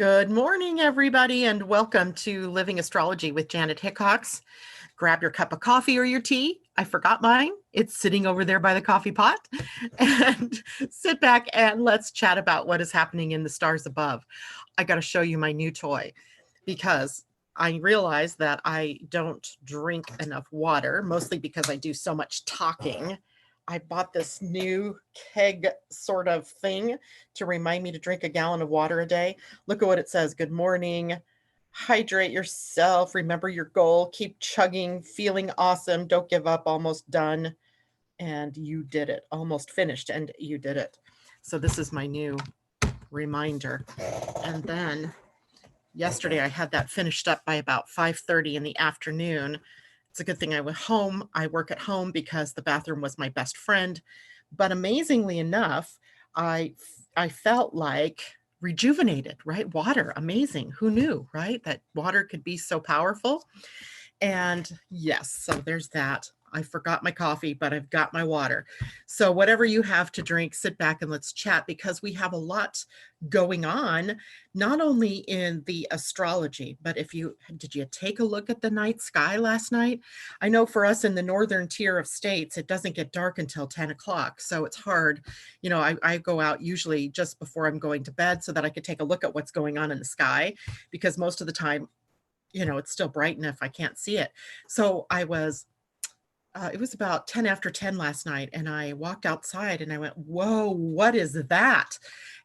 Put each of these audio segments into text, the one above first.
Good morning, everybody, and welcome to Living Astrology with Janet Hickox. Grab your cup of coffee or your tea. I forgot mine. It's sitting over there by the coffee pot. And sit back and let's chat about what is happening in the stars above. I got to show you my new toy because I realize that I don't drink enough water, mostly because I do so much talking. I bought this new keg sort of thing to remind me to drink a gallon of water a day. Look at what it says. Good morning. Hydrate yourself. Remember your goal. Keep chugging. Feeling awesome. Don't give up. Almost done. And you did it. Almost finished. And you did it. So this is my new reminder. And then yesterday I had that finished up by about 5:30 in the afternoon. It's a good thing I went home. I work at home because the bathroom was my best friend. But amazingly enough, I felt like rejuvenated, right? Water, amazing. Who knew, right? That water could be so powerful. And yes, so there's that. I forgot my coffee, but I've got my water. So whatever you have to drink, sit back and let's chat because we have a lot going on, not only in the astrology, but did you take a look at the night sky last night? I know for us in the northern tier of states, it doesn't get dark until 10 o'clock. So it's hard. You know, I go out usually just before I'm going to bed so that I could take a look at what's going on in the sky because most of the time, you know, it's still bright enough I can't see it. So it was about 10 after 10 last night, and I walked outside and I went, whoa, what is that?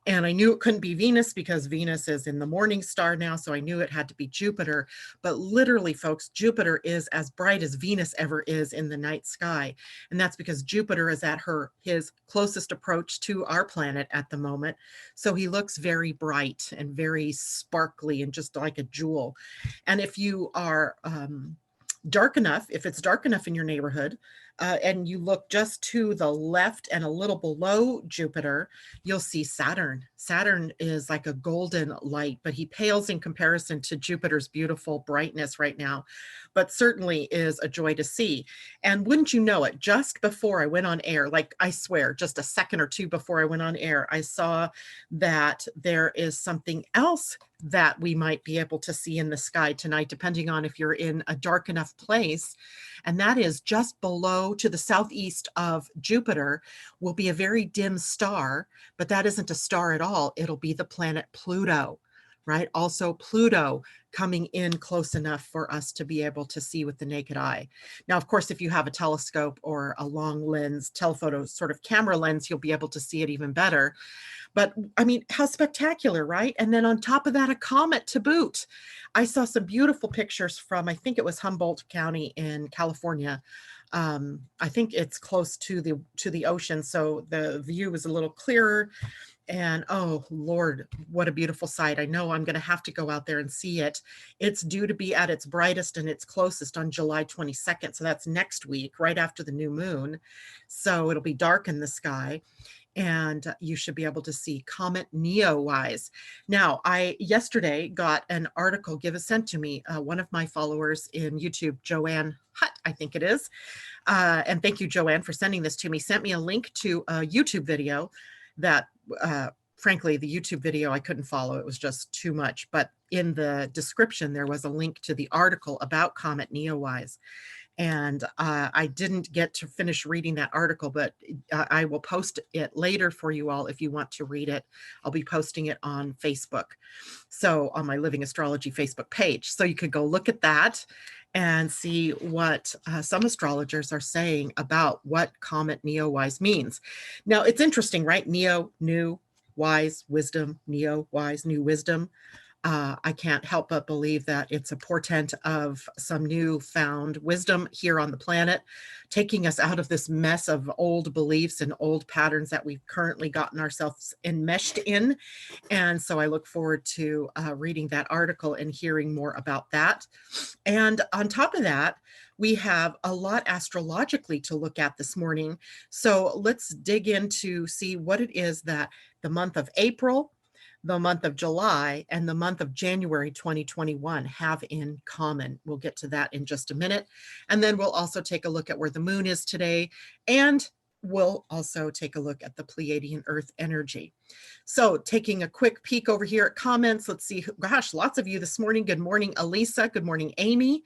And I knew it couldn't be Venus because Venus is in the morning star now, so I knew it had to be Jupiter. But literally, folks, Jupiter is as bright as Venus ever is in the night sky. And that's because Jupiter is at his closest approach to our planet at the moment. So he looks very bright and very sparkly and just like a jewel. And if you are dark enough, if it's dark enough in your neighborhood, and you look just to the left and a little below Jupiter, you'll see Saturn. Saturn is like a golden light, but he pales in comparison to Jupiter's beautiful brightness right now, but certainly is a joy to see. And wouldn't you know it, just before I went on air, like I swear, just a second or two before I went on air, I saw that there is something else that we might be able to see in the sky tonight, depending on if you're in a dark enough place. And that is just below to the southeast of Jupiter will be a very dim star, but that isn't a star at all. It'll be the planet Pluto, right? Also Pluto coming in close enough for us to be able to see with the naked eye. Now, of course, if you have a telescope or a long lens, telephoto sort of camera lens, you'll be able to see it even better. But I mean, how spectacular, right? And then on top of that, a comet to boot. I saw some beautiful pictures from, I think it was Humboldt County in California. I think it's close to the ocean, so the view was a little clearer. And oh Lord, what a beautiful sight. I know I'm going to have to go out there and see it. It's due to be at its brightest and its closest on July 22nd. So that's next week, right after the new moon. So it'll be dark in the sky. And you should be able to see Comet Neowise. Now, I yesterday got an article sent to me. One of my followers in YouTube, Joanne Hutt, I think it is. And thank you, Joanne, for sending this to me. Sent me a link to a YouTube video that, frankly, the YouTube video I couldn't follow. It was just too much. But in the description, there was a link to the article about Comet Neowise. And I didn't get to finish reading that article, but I will post it later for you all if you want to read it. I'll be posting it on Facebook, so on my Living Astrology Facebook page. So you could go look at that and see what some astrologers are saying about what Comet Neowise means. Now, it's interesting, right? Neo, new, wise, wisdom, neo, wise, new wisdom. I can't help but believe that it's a portent of some newfound wisdom here on the planet, taking us out of this mess of old beliefs and old patterns that we've currently gotten ourselves enmeshed in. And so I look forward to reading that article and hearing more about that. And on top of that, we have a lot astrologically to look at this morning. So let's dig in to see what it is that the month of April, the month of July, and the month of January 2021 have in common. We'll get to that in just a minute. And then we'll also take a look at where the moon is today and we'll also take a look at the Pleiadian-Earth energy. So taking a quick peek over here at comments, let's see, gosh, lots of you this morning. Good morning, Elisa. Good morning, Amy.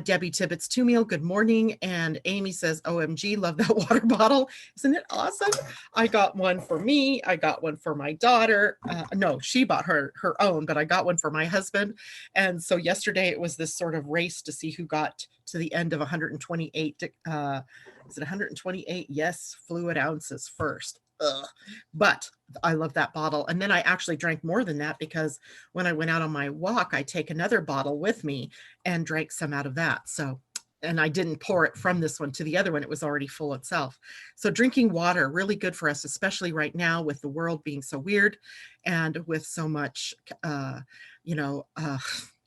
Debbie Tibbetts Tumiel, good morning. And Amy says, OMG, love that water bottle. Isn't it awesome? I got one for me. I got one for my daughter. No, she bought her own, but I got one for my husband. And so yesterday it was this sort of race to see who got to the end of 128, is it 128? Yes, fluid ounces first. Ugh. But I love that bottle. And then I actually drank more than that because when I went out on my walk, I take another bottle with me and drank some out of that. So, and I didn't pour it from this one to the other one. It was already full itself. So drinking water, really good for us, especially right now with the world being so weird and with so much,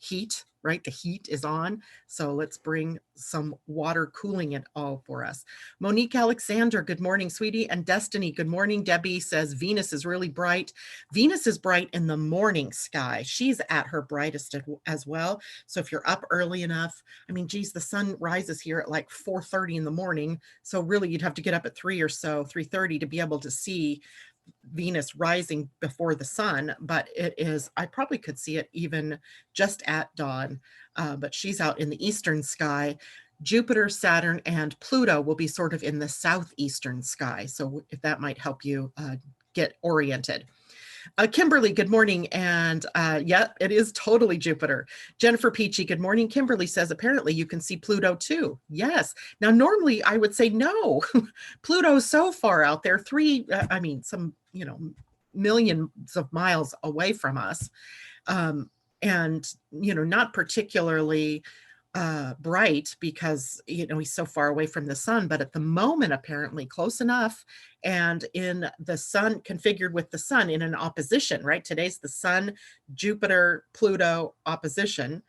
heat, right? The heat is on. So let's bring some water cooling it all for us. Monique Alexander, good morning, sweetie. And Destiny, good morning. Debbie says Venus is really bright. Venus is bright in the morning sky. She's at her brightest as well. So if you're up early enough, I mean, geez, the sun rises here at like 4:30 in the morning. So really you'd have to get up at 3 or so, 3:30 to be able to see Venus rising before the sun, but it is, I probably could see it even just at dawn, but she's out in the eastern sky. Jupiter, Saturn, and Pluto will be sort of in the southeastern sky. So if that might help you get oriented. Kimberly, good morning. And yeah, it is totally Jupiter. Jennifer Peachy, good morning. Kimberly says, apparently you can see Pluto too. Yes. Now, normally I would say no. Pluto's so far out there, some, millions of miles away from us. And, not particularly bright because, he's so far away from the sun, but at the moment, apparently close enough. And in the sun, configured with the sun in an opposition, right? Today's the sun, Jupiter, Pluto opposition.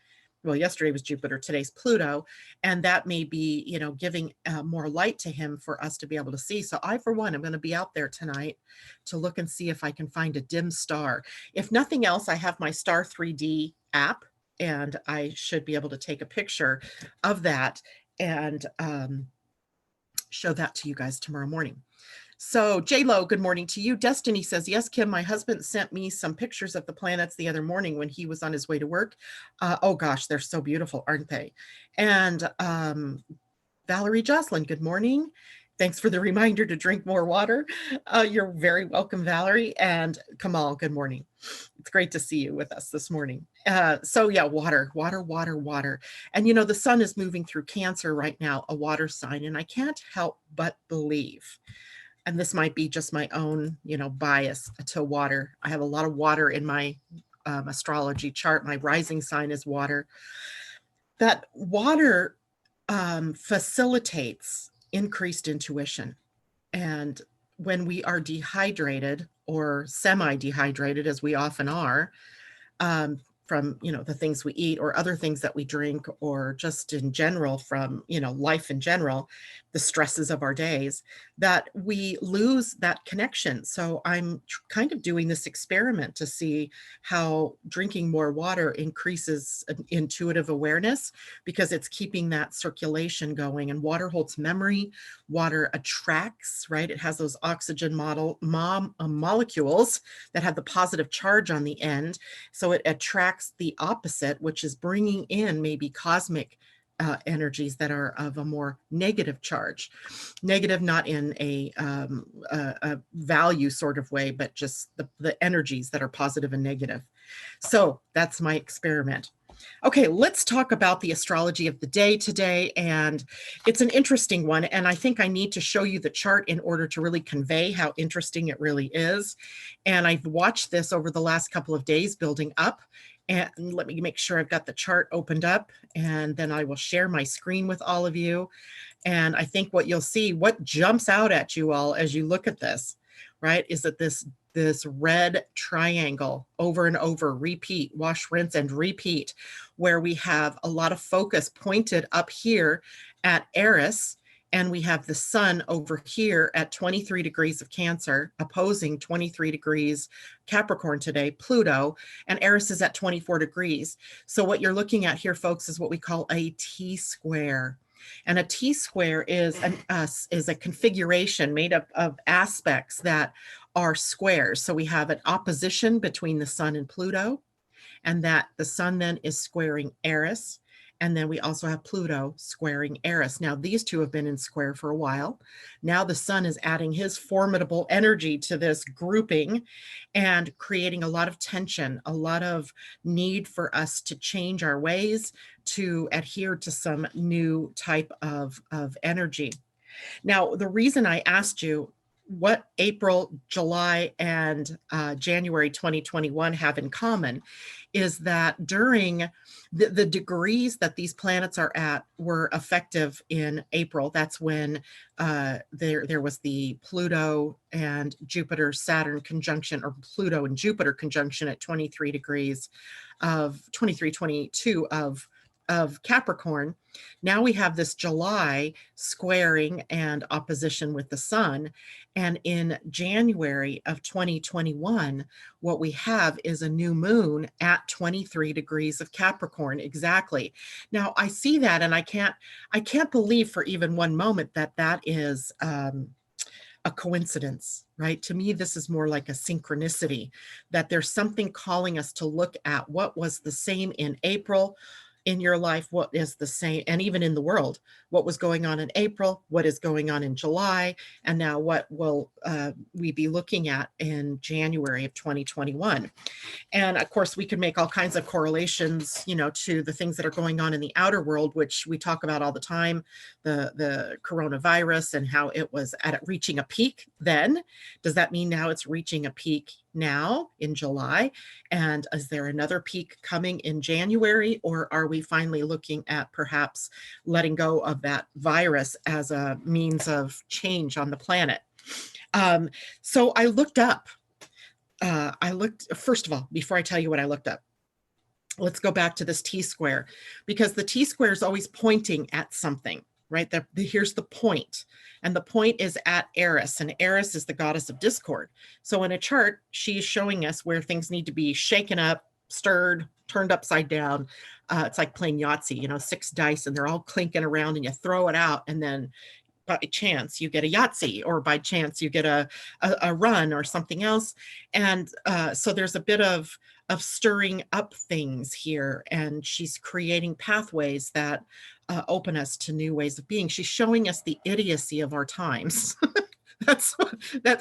Well, yesterday was Jupiter, today's Pluto. And that may be, giving more light to him for us to be able to see. So I, for one, am going to be out there tonight to look and see if I can find a dim star. If nothing else, I have my Star 3D app, and I should be able to take a picture of that and show that to you guys tomorrow morning. So J-Lo, good morning to you. Destiny says, yes, Kim, my husband sent me some pictures of the planets the other morning when he was on his way to work. Oh gosh, they're so beautiful, aren't they? And Valerie Jocelyn, good morning. Thanks for the reminder to drink more water. You're very welcome, Valerie. And Kamal, good morning. It's great to see you with us this morning. So yeah, water. And the sun is moving through Cancer right now, a water sign. And I can't help but believe, and this might be just my own, bias to water. I have a lot of water in my astrology chart. My rising sign is water. That water facilitates increased intuition. And when we are dehydrated or semi-dehydrated, as we often are, from, the things we eat or other things that we drink, or just in general from, life in general, the stresses of our days, that we lose that connection. So I'm kind of doing this experiment to see how drinking more water increases intuitive awareness, because it's keeping that circulation going. And water holds memory, water attracts, right? It has those oxygen molecules that have the positive charge on the end. So it attracts the opposite, which is bringing in maybe cosmic energies that are of a more negative charge. Negative, not in a value sort of way, but just the energies that are positive and negative. So that's my experiment. Okay, let's talk about the astrology of the day today. And it's an interesting one. And I think I need to show you the chart in order to really convey how interesting it really is. And I've watched this over the last couple of days building up. And let me make sure I've got the chart opened up, and then I will share my screen with all of you. And I think what you'll see, what jumps out at you all as you look at this, right, is that this red triangle over and over, repeat, wash, rinse, and repeat, where we have a lot of focus pointed up here at Eris. And we have the sun over here at 23 degrees of Cancer, opposing 23 degrees Capricorn today, Pluto, and Eris is at 24 degrees. So what you're looking at here, folks, is what we call a T-square. And a T-square is a configuration made up of aspects that are squares. So we have an opposition between the Sun and Pluto, and that the Sun then is squaring Eris. And then we also have Pluto squaring Eris. Now, these two have been in square for a while. Now the Sun is adding his formidable energy to this grouping and creating a lot of tension, a lot of need for us to change our ways, to adhere to some new type of energy. Now, the reason I asked you what April, July, and January 2021 have in common is that during the degrees that these planets are at were effective in April. That's when there was the Pluto and Jupiter Saturn conjunction, or Pluto and Jupiter conjunction at 23 degrees of 22 of Capricorn. Now we have this July squaring and opposition with the Sun. And in January of 2021, what we have is a new moon at 23 degrees of Capricorn exactly. Now I see that, and I can't believe for even one moment that that is a coincidence, right? To me, this is more like a synchronicity, that there's something calling us to look at what was the same in April in your life, what is the same, and even in the world, what was going on in April, what is going on in July, and now what will we be looking at in January of 2021. And of course, we can make all kinds of correlations, you know, to the things that are going on in the outer world, which we talk about all the time, the coronavirus and how it was reaching a peak then. Does that mean now it's reaching a peak now in July? And is there another peak coming in January? Or are we finally looking at perhaps letting go of that virus as a means of change on the planet? So I looked up. First of all, before I tell you what I looked up, let's go back to this T-square, because the T-square is always pointing at something, right? Here's the point, and the point is at Eris, and Eris is the goddess of discord. So in a chart, she's showing us where things need to be shaken up, stirred, turned upside down. It's like playing Yahtzee, you know, 6 dice, and they're all clinking around, and you throw it out, and then by chance you get a Yahtzee, or by chance you get a run or something else. And so there's a bit of stirring up things here, and she's creating pathways that open us to new ways of being. She's showing us the idiocy of our times. That's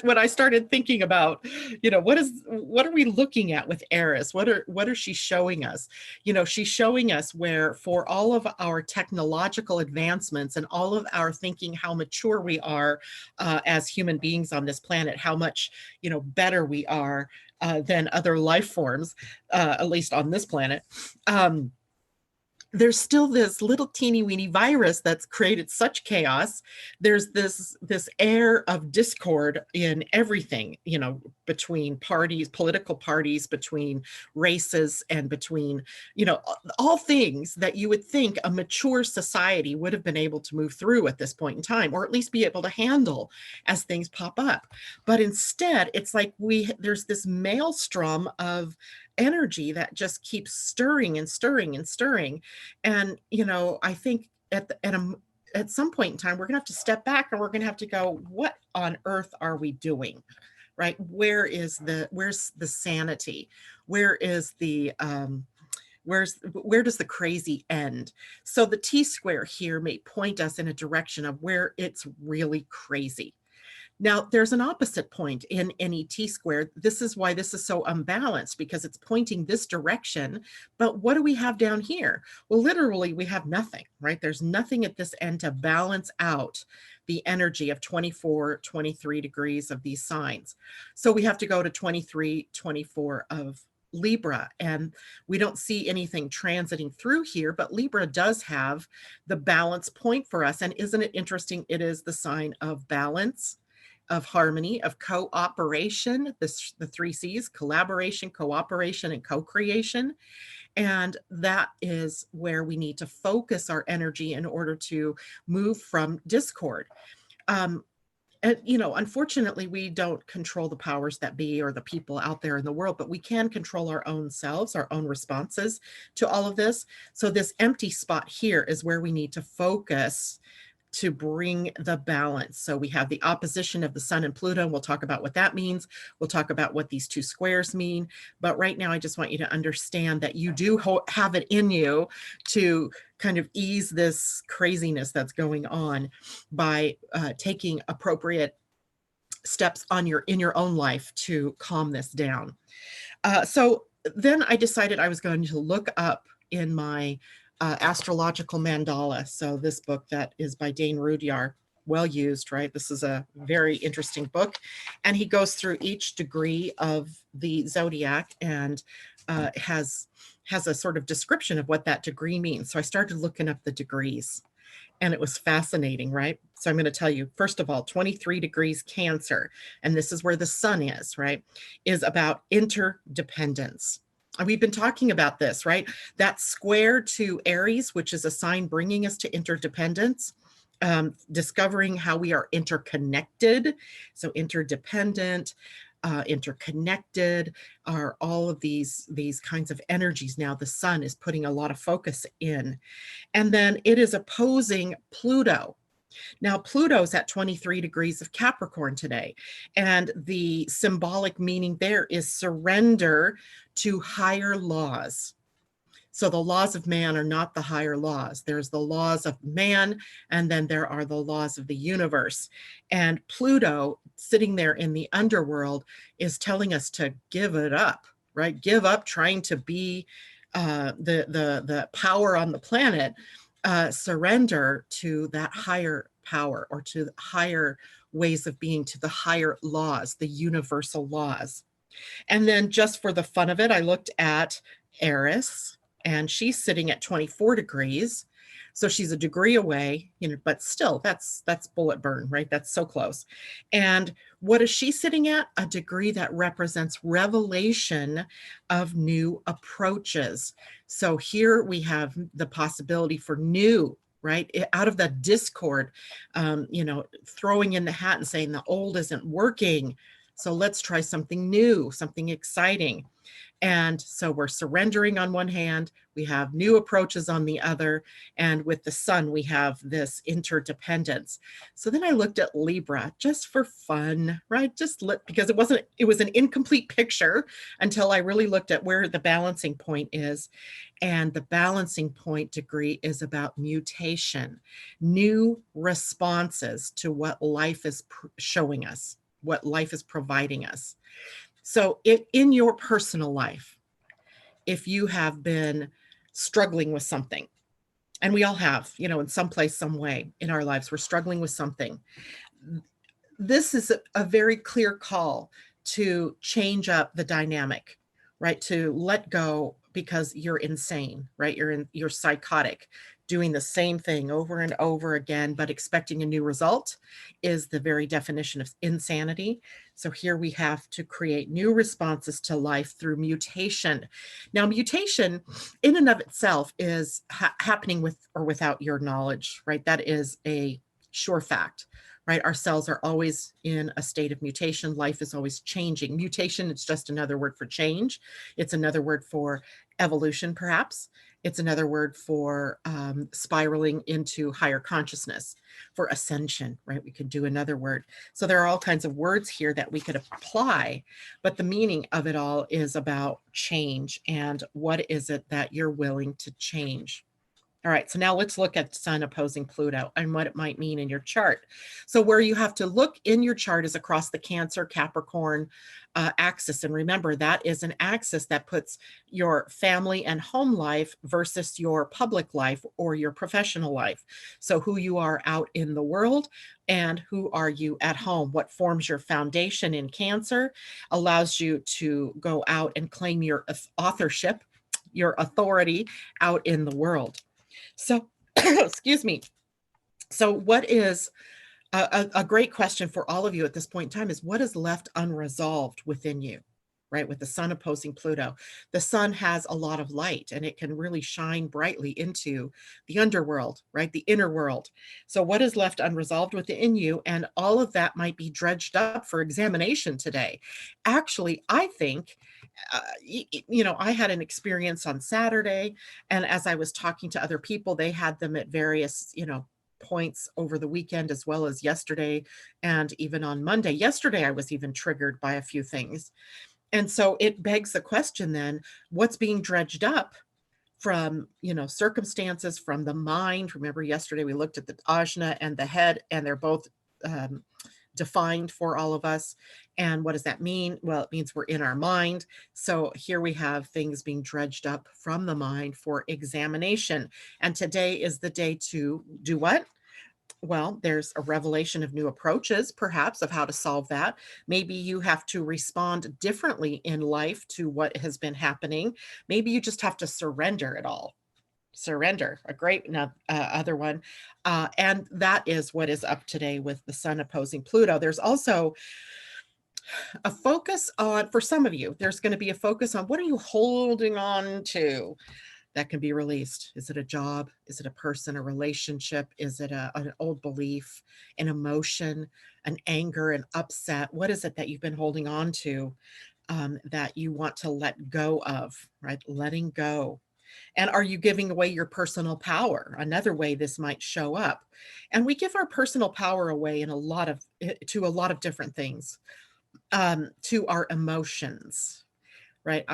what I started thinking about. You know, what are we looking at with Eris? What are she showing us? You know, she's showing us where, for all of our technological advancements and all of our thinking how mature we are as human beings on this planet, how much, you know, better we are than other life forms, at least on this planet. There's still this little teeny weeny virus that's created such chaos. There's this air of discord in everything, you know, between parties, political parties, between races, and between, you know, all things that you would think a mature society would have been able to move through at this point in time, or at least be able to handle as things pop up. But instead, it's like there's this maelstrom of energy that just keeps stirring and stirring and stirring. And, you know, I think at some point in time, we're going to have to step back, and we're going to have to go, what on earth are we doing? Right? Where's the sanity? Where is the, where does the crazy end? So the T-square here may point us in a direction of where it's really crazy. Now, there's an opposite point in any T-square. This is why this is so unbalanced, because it's pointing this direction. But what do we have down here? Well, literally, we have nothing, right? There's nothing at this end to balance out the energy of 24, 23 degrees of these signs. So we have to go to 23, 24 of Libra, and we don't see anything transiting through here, but Libra does have the balance point for us. And isn't it interesting? It is the sign of balance, of harmony, of cooperation, the 3 C's: collaboration, cooperation, and co-creation. And that is where we need to focus our energy in order to move from discord. And, you know, unfortunately, we don't control the powers that be or the people out there in the world, but we can control our own selves, our own responses to all of this. So this empty spot here is where we need to focus to bring the balance. So we have the opposition of the Sun and Pluto. We'll talk about what that means. We'll talk about what these two squares mean. But right now, I just want you to understand that you do have it in you to kind of ease this craziness that's going on by taking appropriate steps on in your own life to calm this down. So then I decided I was going to look up in my astrological mandala. So this book that is by Dane Rudyard, well used, right? This is a very interesting book. And he goes through each degree of the zodiac and has a sort of description of what that degree means. So I started looking up the degrees and it was fascinating, right? So I'm going to tell you, first of all, 23 degrees Cancer, and this is where the sun is, right, is about interdependence. And we've been talking about this, right? That square to Aries, which is a sign bringing us to interdependence, discovering how we are interconnected. So interdependent, interconnected are all of these kinds of energies. Now the sun is putting a lot of focus in. And then it is opposing Pluto. Now, Pluto's at 23 degrees of Capricorn today, and the symbolic meaning there is surrender to higher laws. So the laws of man are not the higher laws. There's the laws of man, and then there are the laws of the universe. And Pluto, sitting there in the underworld, is telling us to give it up, right? Give up trying to be the power on the planet. Surrender to that higher power or to higher ways of being, to the higher laws, the universal laws. And then just for the fun of it, I looked at Eris, and she's sitting at 24 degrees. So she's a degree away, you know, but still that's bullet burn, right? That's so close. And what is she sitting at? A degree that represents revelation of new approaches. So here we have the possibility for new, right? Out of the discord, you know, throwing in the hat and saying the old isn't working. So let's try something new, something exciting. And so we're surrendering on one hand, we have new approaches on the other, and with the sun, we have this interdependence. So then I looked at Libra just for fun, right? Because it was an incomplete picture until I really looked at where the balancing point is. And the balancing point degree is about mutation, new responses to what life is showing us, what life is providing us. So in your personal life, if you have been struggling with something, and we all have, you know, in some place, some way in our lives, we're struggling with something. This is a very clear call to change up the dynamic, right? To let go because you're insane, right? You're psychotic. Doing the same thing over and over again, but expecting a new result is the very definition of insanity. So here we have to create new responses to life through mutation. Now, mutation in and of itself is happening with or without your knowledge, right? That is a sure fact, right? Our cells are always in a state of mutation. Life is always changing. Mutation, it's just another word for change. It's another word for evolution, perhaps. It's another word for spiraling into higher consciousness, for ascension, right? We could do another word. So there are all kinds of words here that we could apply, but the meaning of it all is about change and what is it that you're willing to change. All right, so now let's look at Sun opposing Pluto and what it might mean in your chart. So where you have to look in your chart is across the Cancer, Capricorn axis. And remember, that is an axis that puts your family and home life versus your public life or your professional life. So who you are out in the world and who are you at home. What forms your foundation in Cancer allows you to go out and claim your authorship, your authority out in the world. So, excuse me. So what is a great question for all of you at this point in time is what is left unresolved within you, right? With the sun opposing Pluto. The sun has a lot of light and it can really shine brightly into the underworld, right? The inner world. So what is left unresolved within you, and all of that might be dredged up for examination today. Actually, I think, I had an experience on Saturday, and as I was talking to other people, they had them at various, points over the weekend as well as yesterday and even on Monday. Yesterday, I was even triggered by a few things. And so it begs the question then, what's being dredged up from, circumstances, from the mind? Remember yesterday we looked at the ajna and the head, and they're both defined for all of us. And what does that mean? Well, it means we're in our mind. So here we have things being dredged up from the mind for examination. And today is the day to do what? Well, there's a revelation of new approaches, perhaps, of how to solve that. Maybe you have to respond differently in life to what has been happening. Maybe you just have to surrender it all. Surrender, a great other one. And that is what is up today with the sun opposing Pluto. There's also a focus on, for some of you, there's going to be a focus on, what are you holding on to that can be released? Is it a job? Is it a person, a relationship? Is it an old belief, an emotion, an anger, an upset? What is it that you've been holding on to that you want to let go of, right? Letting go. And are you giving away your personal power? Another way this might show up. And we give our personal power away to a lot of different things, to our emotions, right?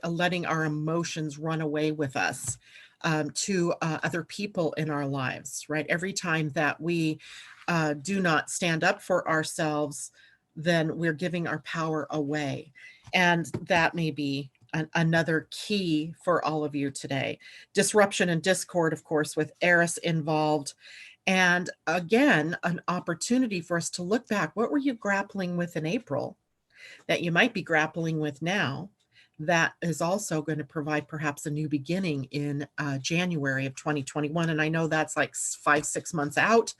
Letting our emotions run away with us, to other people in our lives, right? Every time that we do not stand up for ourselves, then we're giving our power away. And that may be another key for all of you today. Disruption and discord, of course, with Eris involved. And again, an opportunity for us to look back. What were you grappling with in April that you might be grappling with now? That is also going to provide perhaps a new beginning in January of 2021. And I know that's like 5-6 months out,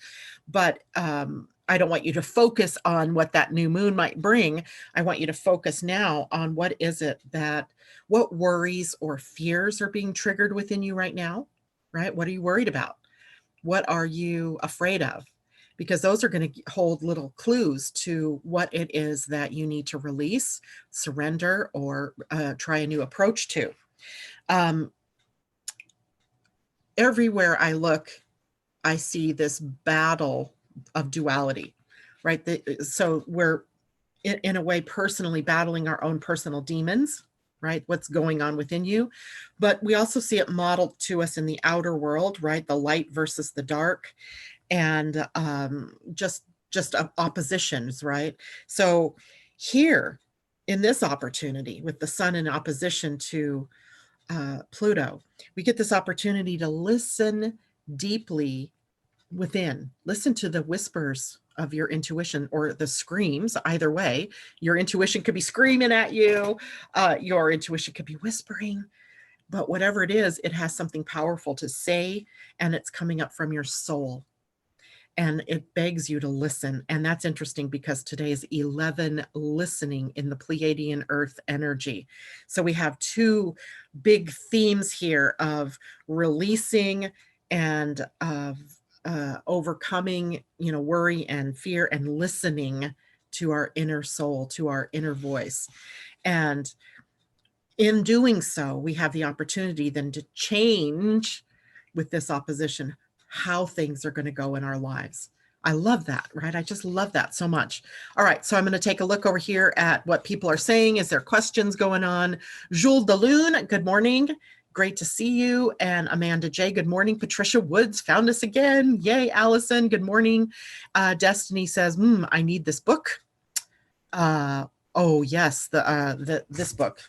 but I don't want you to focus on what that new moon might bring. I want you to focus now on what worries or fears are being triggered within you right now, right? What are you worried about? What are you afraid of? Because those are going to hold little clues to what it is that you need to release, surrender, or try a new approach to. Everywhere I look, I see this battle of duality, right? So we're in a way personally battling our own personal demons, right? What's going on within you. But we also see it modeled to us in the outer world, right? The light versus the dark, and just oppositions, right? So here in this opportunity with the sun in opposition to Pluto, we get this opportunity to listen deeply within, listen to the whispers of your intuition, or the screams. Either way, your intuition could be screaming at you, your intuition could be whispering, but whatever it is, it has something powerful to say, and it's coming up from your soul. And it begs you to listen. And that's interesting because today is 11 listening in the Pleiadian-Earth energy. So we have two big themes here of releasing and of overcoming, worry and fear, and listening to our inner soul, to our inner voice. And in doing so, we have the opportunity then to change with this opposition how things are going to go in our lives. I love that, right? I just love that so much. All right, so I'm going to take a look over here at what people are saying. Is there questions going on? Jules DeLune, good morning. Great to see you. And Amanda J, good morning. Patricia Woods found us again. Yay, Allison, good morning. Destiny says, I need this book. Oh, yes, this book,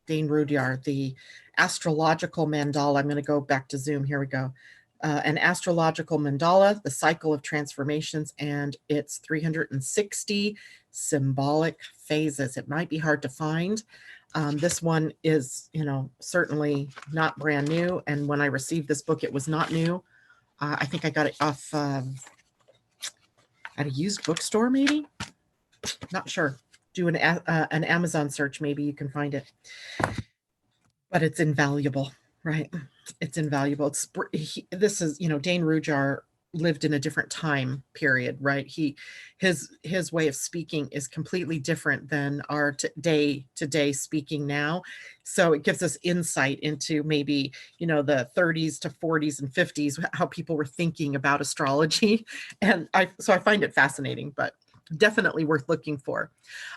Dane Rudyard, the astrological mandala. I'm going to go back to Zoom. Here we go. An astrological mandala, the cycle of transformations, and its 360 symbolic phases. It might be hard to find. This one is, certainly not brand new. And when I received this book, it was not new. I think I got it off at a used bookstore, maybe. Not sure. do an Amazon search, maybe you can find it. But it's invaluable, right? It's invaluable. This is, Dane Rujar lived in a different time period, right? His way of speaking is completely different than our day-to-day speaking now. So it gives us insight into maybe, the 30s to 40s and 50s, how people were thinking about astrology. And I find it fascinating, but definitely worth looking for.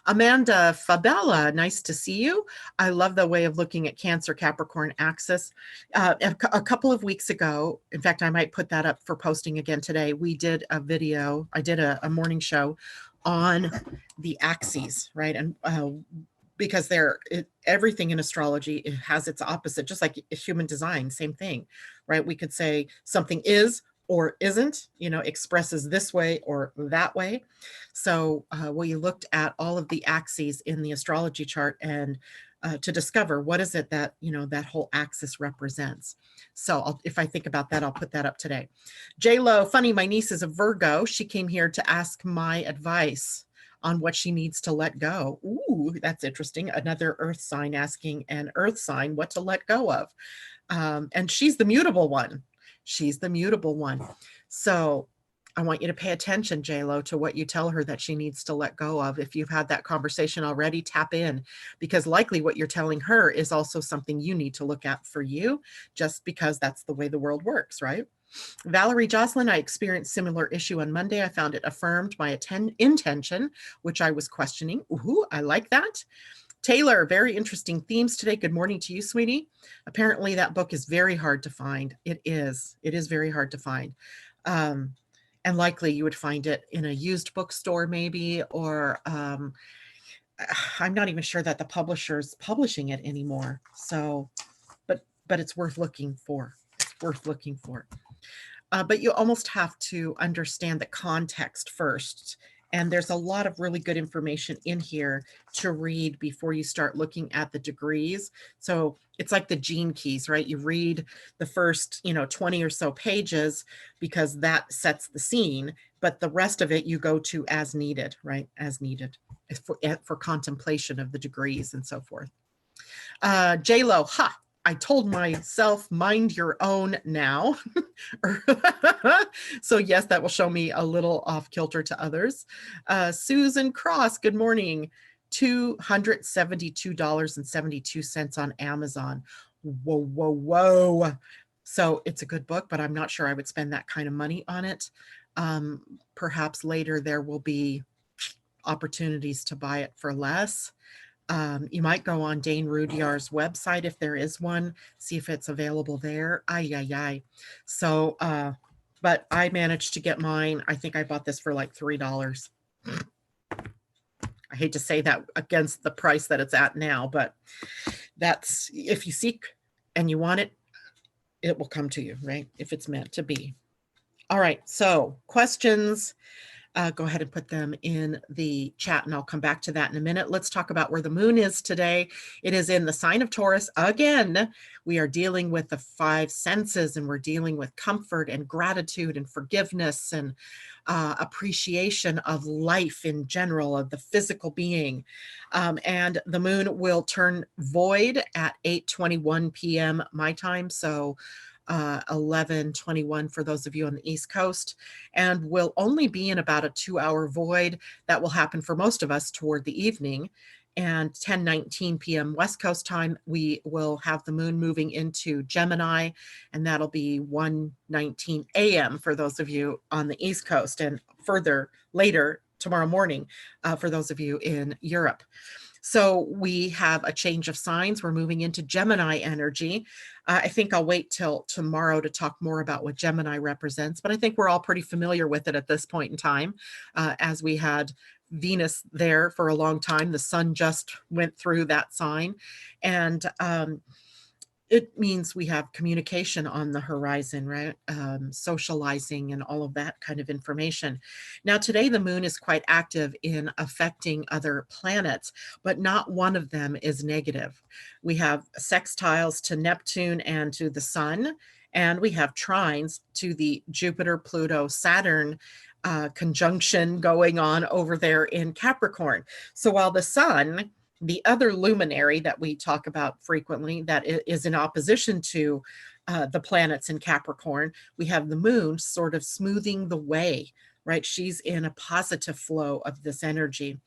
Amanda Fabella, nice to see you. I love the way of looking at Cancer Capricorn axis. A couple of weeks ago, in fact, I might put that up for posting again today. We did a video, I did a morning show on the axes, right? And because everything in astrology, it has its opposite, just like human design, same thing, right? We could say something is or isn't, expresses this way or that way. So we looked at all of the axes in the astrology chart and to discover what is it that, that whole axis represents. So if I think about that, I'll put that up today. J-Lo, funny, my niece is a Virgo. She came here to ask my advice on what she needs to let go. Ooh, that's interesting. Another earth sign asking an earth sign what to let go of. And she's the mutable one. She's the mutable one. So I want you to pay attention, J-Lo, to what you tell her that she needs to let go of. If you've had that conversation already, tap in, because likely what you're telling her is also something you need to look at for you, just because that's the way the world works, right? Valerie Jocelyn, I experienced similar issue on Monday. I found it affirmed my intention, which I was questioning. Ooh, I like that. Taylor, very interesting themes today. Good morning to you, sweetie. Apparently that book is very hard to find. It is very hard to find. And likely you would find it in a used bookstore maybe, or I'm not even sure that the publisher's publishing it anymore. So, but it's worth looking for. It's worth looking for. But you almost have to understand the context first. And there's a lot of really good information in here to read before you start looking at the degrees. So it's like the gene keys, right? You read the first, 20 or so pages because that sets the scene, but the rest of it you go to as needed, right? As needed for contemplation of the degrees and so forth. J-Lo, I told myself, mind your own now. So yes, that will show me a little off kilter to others. Susan Cross, good morning. $272.72 on Amazon. Whoa. So it's a good book, but I'm not sure I would spend that kind of money on it. Perhaps later there will be opportunities to buy it for less. You might go on Dane Rudyar's website if there is one, see if it's available there. So, but I managed to get mine. I think I bought this for like $3. I hate to say that against the price that it's at now, but that's, if you seek and you want it, it will come to you, right? If it's meant to be. All right, so questions. Go ahead and put them in the chat and I'll come back to that in a minute. Let's talk about where the moon is today. It is in the sign of Taurus. Again, we are dealing with the five senses and we're dealing with comfort and gratitude and forgiveness and appreciation of life in general, of the physical being. And the moon will turn void at 8:21 p.m. my time. So 11:21 for those of you on the East Coast, and will only be in about a 2-hour void. That will happen for most of us toward the evening. And 10:19 p.m. West Coast time, we will have the moon moving into Gemini, and that'll be 1:19 a.m. for those of you on the East Coast, and further later tomorrow morning for those of you in Europe. So we have a change of signs. We're moving into Gemini energy. I think I'll wait till tomorrow to talk more about what Gemini represents, but I think we're all pretty familiar with it at this point in time, as we had Venus there for a long time. The sun just went through that sign, and it means we have communication on the horizon, right? Socializing and all of that kind of information. Now, today the moon is quite active in affecting other planets, but not one of them is negative. We have sextiles to Neptune and to the sun, and we have trines to the Jupiter, Pluto, Saturn conjunction going on over there in Capricorn. So while the sun, the other luminary that we talk about frequently that is in opposition to the planets in Capricorn, we have the moon sort of smoothing the way, right? She's in a positive flow of this energy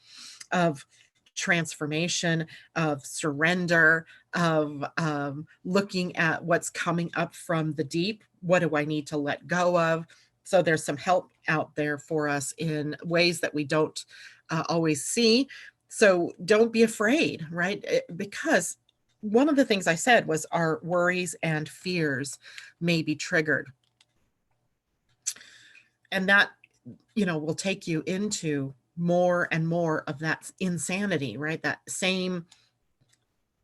of transformation, of surrender, of looking at what's coming up from the deep. What do I need to let go of? So there's some help out there for us in ways that we don't always see. So don't be afraid, right? Because one of the things I said was our worries and fears may be triggered. And that, will take you into more and more of that insanity, right? That same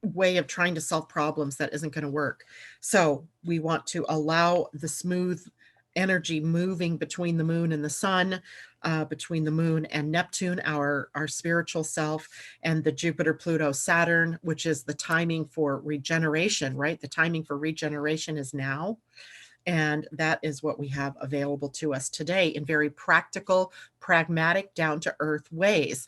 way of trying to solve problems that isn't going to work. So we want to allow the smooth energy moving between the moon and the sun, between the moon and Neptune, our spiritual self, and the Jupiter, Pluto, Saturn, which is the timing for regeneration, right? The timing for regeneration is now. And that is what we have available to us today in very practical, pragmatic, down to earth ways.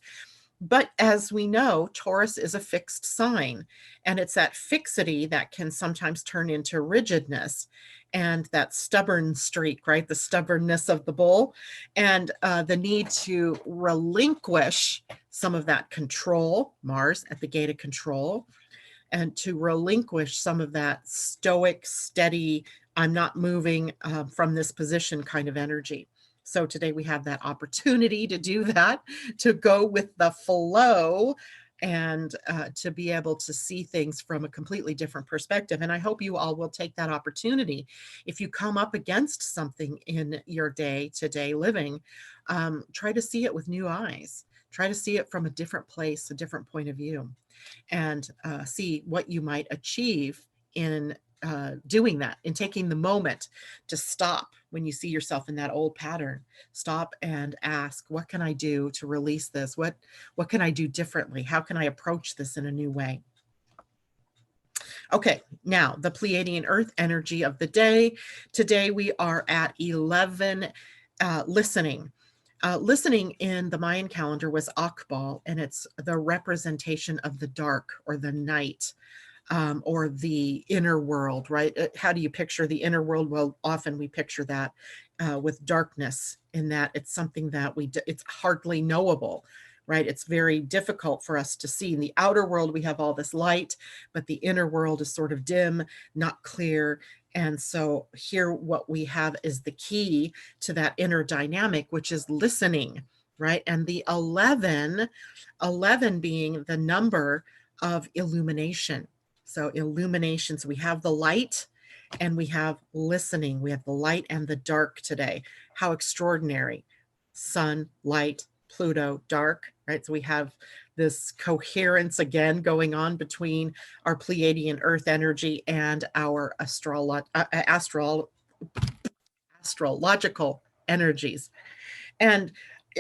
But as we know, Taurus is a fixed sign, and it's that fixity that can sometimes turn into rigidness and that stubborn streak, right? The stubbornness of the bull, and the need to relinquish some of that control, Mars at the gate of control, and to relinquish some of that stoic, steady, I'm not moving from this position kind of energy. So today we have that opportunity to do that, to go with the flow and to be able to see things from a completely different perspective. And I hope you all will take that opportunity. If you come up against something in your day-to-day living, try to see it with new eyes. Try to see it from a different place, a different point of view, and see what you might achieve in doing that, in taking the moment to stop when you see yourself in that old pattern. Stop and ask, what can I do to release this? What can I do differently? How can I approach this in a new way? Okay, now the Pleiadian-Earth energy of the day. Today we are at 11, listening. Listening in the Mayan calendar was Akbal, and it's the representation of the dark or the night. Or the inner world, right? How do you picture the inner world? Well, often we picture that with darkness, in that it's something that it's hardly knowable, right? It's very difficult for us to see. In the outer world, we have all this light, but the inner world is sort of dim, not clear. And so here what we have is the key to that inner dynamic, which is listening, right? And the 11 being the number of illumination. So illuminations, we have the light and we have listening. We have the light and the dark today. How extraordinary. Sun, light, Pluto, dark, right? So we have this coherence again going on between our Pleiadian-Earth energy and our astrological energies. And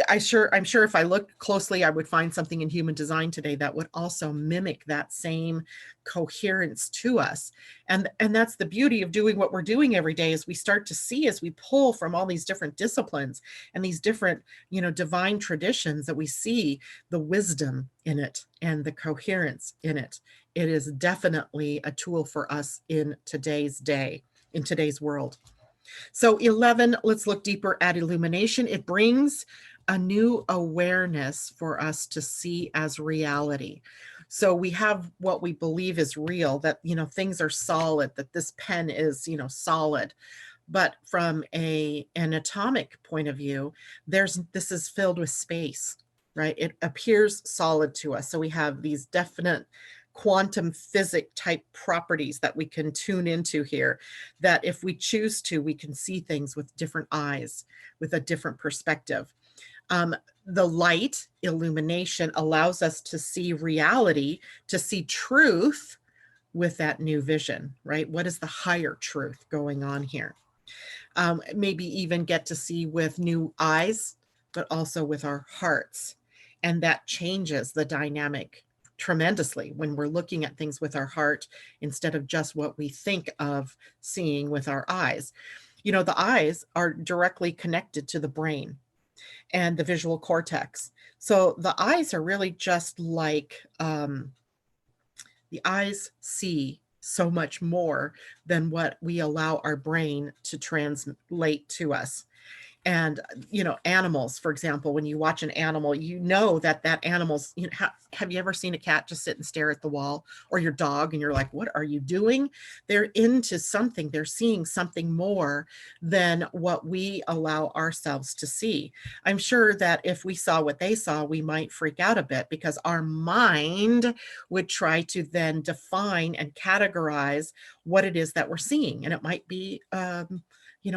I'm sure if I look closely, I would find something in human design today that would also mimic that same coherence to us. And that's the beauty of doing what we're doing every day, is we start to see, as we pull from all these different disciplines and these different, divine traditions, that we see the wisdom in it and the coherence in it. It is definitely a tool for us in today's day, in today's world. So 11, let's look deeper at illumination. It brings a new awareness for us to see as reality. So we have what we believe is real, that, things are solid, that this pen is, solid. But from an atomic point of view, this is filled with space, right? It appears solid to us. So we have these definite quantum physics type properties that we can tune into here, that if we choose to, we can see things with different eyes, with a different perspective. The light illumination allows us to see reality, to see truth with that new vision, right? What is the higher truth going on here? Maybe even get to see with new eyes, but also with our hearts. And that changes the dynamic tremendously when we're looking at things with our heart instead of just what we think of seeing with our eyes. The eyes are directly connected to the brain. and the visual cortex. So the eyes are really just like, the eyes see so much more than what we allow our brain to translate to us. And animals, for example, when you watch an animal, that animal's, have you ever seen a cat just sit and stare at the wall, or your dog, and you're like, what are you doing? They're into something. They're seeing something more than what we allow ourselves to see. I'm sure that if we saw what they saw, we might freak out a bit, because our mind would try to then define and categorize what it is that we're seeing. And it might be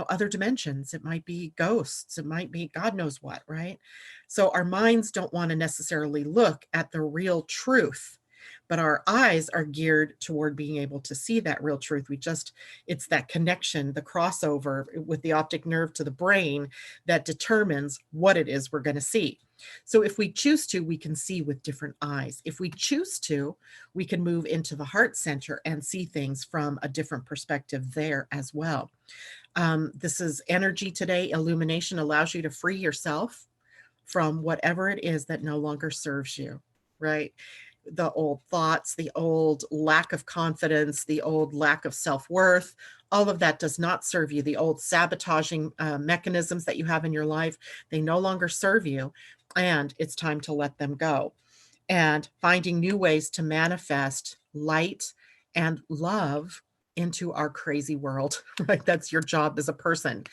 other dimensions. It might be ghosts. It might be God knows what, right? So our minds don't want to necessarily look at the real truth, but our eyes are geared toward being able to see that real truth. It's that connection, the crossover with the optic nerve to the brain that determines what it is we're going to see. So if we choose to, we can see with different eyes. If we choose to, we can move into the heart center and see things from a different perspective there as well. This is energy today. Illumination allows you to free yourself from whatever it is that no longer serves you, right? The old thoughts, the old lack of confidence, the old lack of self-worth, all of that does not serve you. The old sabotaging mechanisms that you have in your life, they no longer serve you, and it's time to let them go. And finding new ways to manifest light and love into our crazy world, right? That's your job as a person.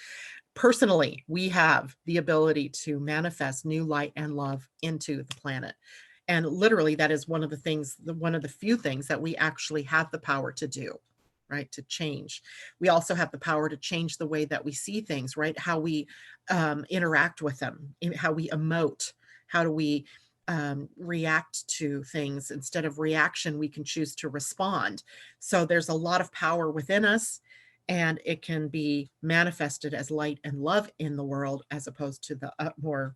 Personally, we have the ability to manifest new light and love into the planet. And literally, that is one of the few things that we actually have the power to do, right? To change. We also have the power to change the way that we see things, right? How we interact with them, how we emote, how do we react to things. Instead of reaction, we can choose to respond. So there's a lot of power within us, and it can be manifested as light and love in the world, as opposed to the more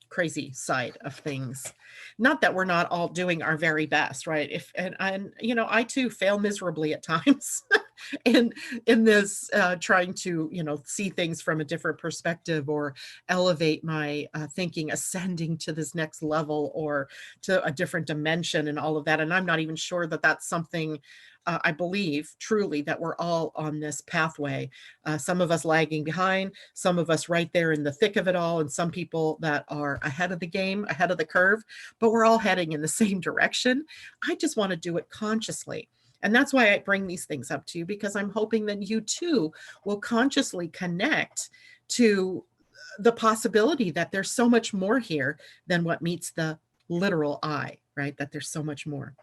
crazy side of things. Not that we're not all doing our very best, right? I too fail miserably at times in this trying to see things from a different perspective, or elevate my thinking, ascending to this next level or to a different dimension and all of that. And I'm not even sure that that's something. I believe truly that we're all on this pathway. Some of us lagging behind, some of us right there in the thick of it all, and some people that are ahead of the game, ahead of the curve, but we're all heading in the same direction. I just want to do it consciously. And that's why I bring these things up to you, because I'm hoping that you too will consciously connect to the possibility that there's so much more here than what meets the literal eye, right? That there's so much more.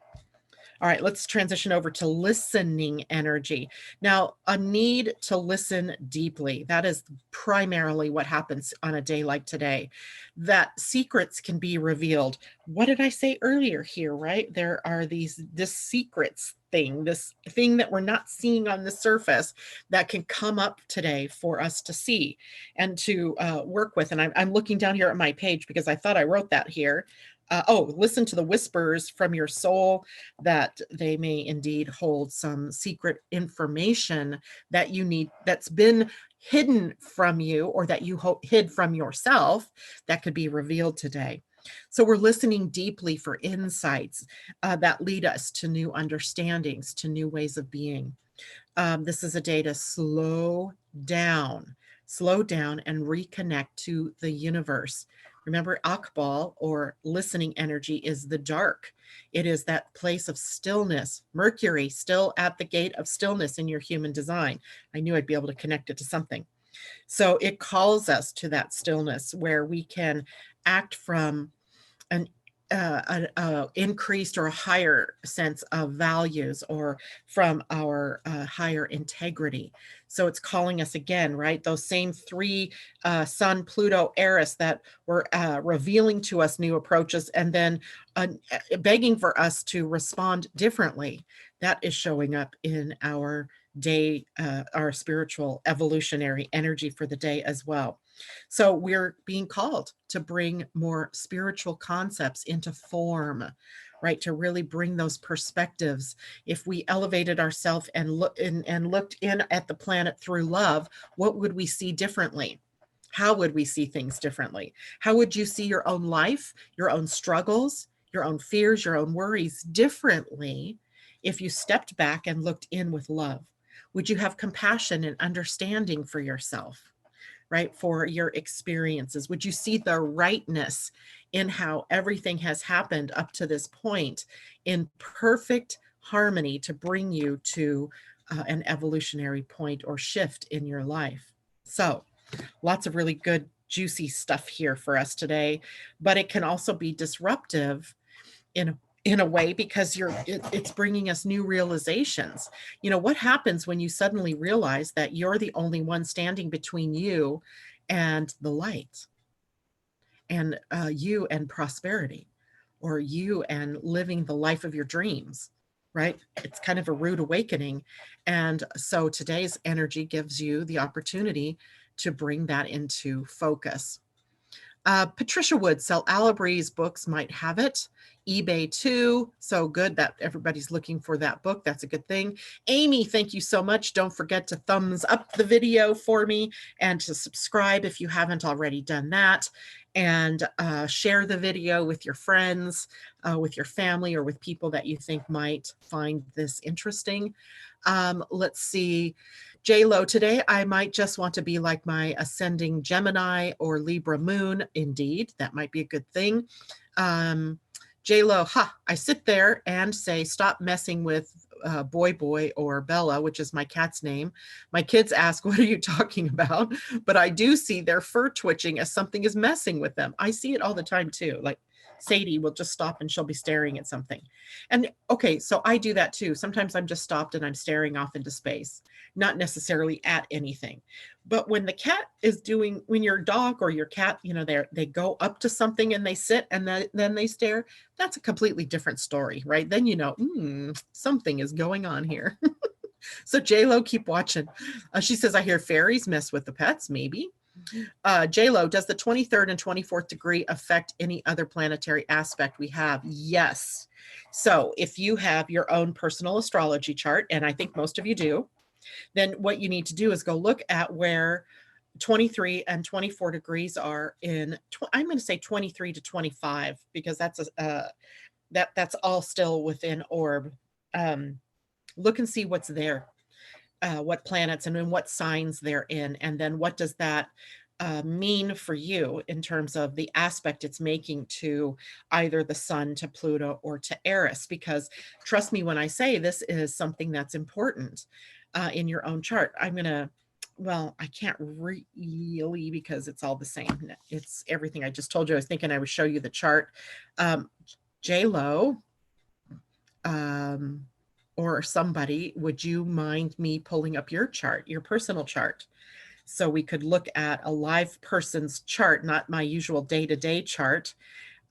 All right, let's transition over to listening energy. Now, a need to listen deeply. That is primarily what happens on a day like today. That secrets can be revealed. What did I say earlier here, right? There are this secrets thing, this thing that we're not seeing on the surface that can come up today for us to see and to work with. And I'm looking down here at my page because I thought I wrote that here. Listen to the whispers from your soul, that they may indeed hold some secret information that you need, that's been hidden from you, or that you hid from yourself, that could be revealed today. So we're listening deeply for insights that lead us to new understandings, to new ways of being. This is a day to slow down and reconnect to the universe. Remember, Akbal, or listening energy, is the dark. It is that place of stillness. Mercury still at the gate of stillness in your human design. I knew I'd be able to connect it to something. So it calls us to that stillness where we can act from an increased or a higher sense of values, or from our higher integrity. So it's calling us again, right? Those same three Sun, Pluto, Eris that were revealing to us new approaches, and then begging for us to respond differently. That is showing up in our day, our spiritual evolutionary energy for the day as well. So we're being called to bring more spiritual concepts into form, right? To really bring those perspectives. If we elevated ourselves and looked in at the planet through love, what would we see differently? How would we see things differently? How would you see your own life, your own struggles, your own fears, your own worries differently if you stepped back and looked in with love? Would you have compassion and understanding for yourself, right? For your experiences? Would you see the rightness in how everything has happened up to this point in perfect harmony to bring you to an evolutionary point or shift in your life? So, lots of really good, juicy stuff here for us today, but it can also be disruptive in a way because it's bringing us new realizations. You know, what happens when you suddenly realize that you're the only one standing between you and the light, and you and prosperity, or you and living the life of your dreams, right? It's kind of a rude awakening. And so today's energy gives you the opportunity to bring that into focus. Patricia Wood, Sell Alabree's books might have it. eBay too. So good that everybody's looking for that book. That's a good thing. Amy, thank you so much. Don't forget to thumbs up the video for me and to subscribe if you haven't already done that. And share the video with your friends, with your family, or with people that you think might find this interesting. Let's see. J-Lo, today I might just want to be like my ascending Gemini or Libra moon. Indeed, that might be a good thing. J-Lo, I sit there and say, stop messing with Boy or Bella, which is my cat's name. My kids ask, what are you talking about? But I do see their fur twitching as something is messing with them. I see it all the time too. Like Sadie will just stop and she'll be staring at something. And okay, so I do that too. Sometimes I'm just stopped and I'm staring off into space, not necessarily at anything. But when the cat is doing, when your dog or your cat, you know, they go up to something and they sit and then they stare, that's a completely different story, right? Then you know, something is going on here. So J-Lo, keep watching. She says, I hear fairies mess with the pets, maybe. J-Lo, does the 23rd and 24th degree affect any other planetary aspect we have? Yes. So if you have your own personal astrology chart, and I think most of you do, then what you need to do is go look at where 23 and 24 degrees are in, I'm going to say 23 to 25, because that's that's all still within orb. Look and see what's there, what planets and in what signs they're in, and then what does that mean for you in terms of the aspect it's making to either the Sun, to Pluto, or to Eris. Because trust me when I say this is something that's important in your own chart. I'm going to, well, I can't really because it's all the same. It's everything I just told you. I was thinking I would show you the chart. J-Lo, or somebody, would you mind me pulling up your chart, your personal chart? So we could look at a live person's chart, not my usual day-to-day chart,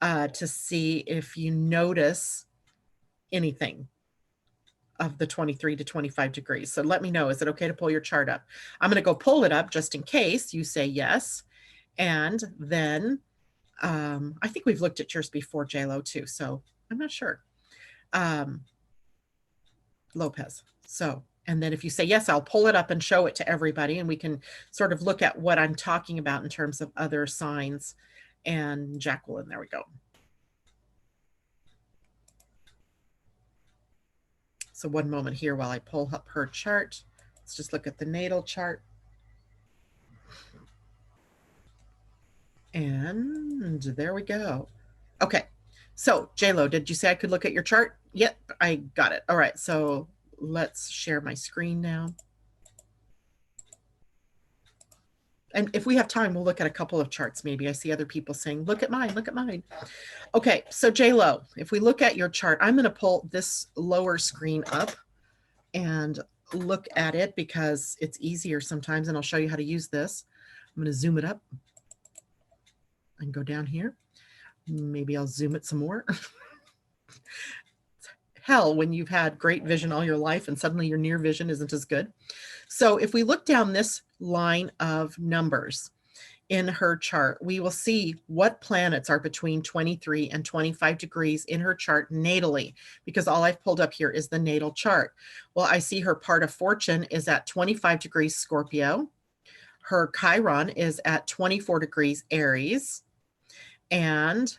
to see if you notice anything of the 23 to 25 degrees. So let me know, is it okay to pull your chart up? I'm going to go pull it up just in case you say yes. And then I think we've looked at yours before, J-Lo, too. So I'm not sure. Lopez. So, and then if you say yes, I'll pull it up and show it to everybody, and we can sort of look at what I'm talking about in terms of other signs. And Jacqueline, there we go. So one moment here while I pull up her chart. Let's just look at the natal chart. And there we go. Okay. So J-Lo, did you say I could look at your chart? Yep, I got it. All right. So let's share my screen now. And if we have time, we'll look at a couple of charts. Maybe I see other people saying, look at mine, look at mine. Okay, so J-Lo, if we look at your chart, I'm going to pull this lower screen up and look at it because it's easier sometimes, and I'll show you how to use this. I'm going to zoom it up and go down here. Maybe I'll zoom it some more. Hell, when you've had great vision all your life and suddenly your near vision isn't as good. So if we look down this line of numbers in her chart, we will see what planets are between 23 and 25 degrees in her chart natally, because all I've pulled up here is the natal chart. Well, I see her part of fortune is at 25 degrees Scorpio. Her Chiron is at 24 degrees Aries, and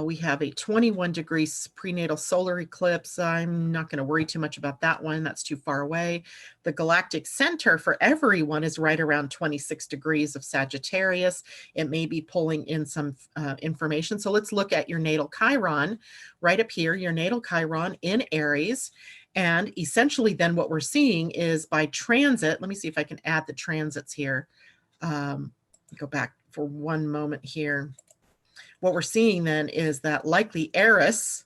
we have a 21 degrees prenatal solar eclipse. I'm not going to worry too much about that one. That's too far away. The galactic center for everyone is right around 26 degrees of Sagittarius. It may be pulling in some information. So let's look at your natal Chiron right up here, your natal Chiron in Aries. And essentially then what we're seeing is by transit, let me see if I can add the transits here. Go back for one moment here. What we're seeing then is that likely Eris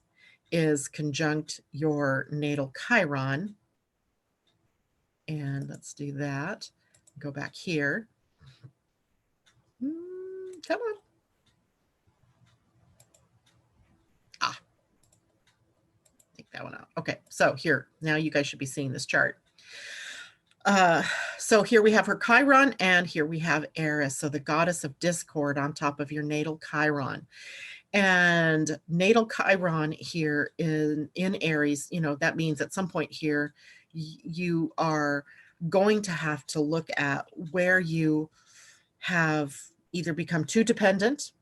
is conjunct your natal Chiron. And let's do that. Go back here. Come on. Take that one out. Okay, so here, now you guys should be seeing this chart. So here we have her Chiron, and here we have Eris, so the goddess of discord on top of your natal Chiron. And natal Chiron here in Aries, you know, that means at some point here, you are going to have to look at where you have either become too dependent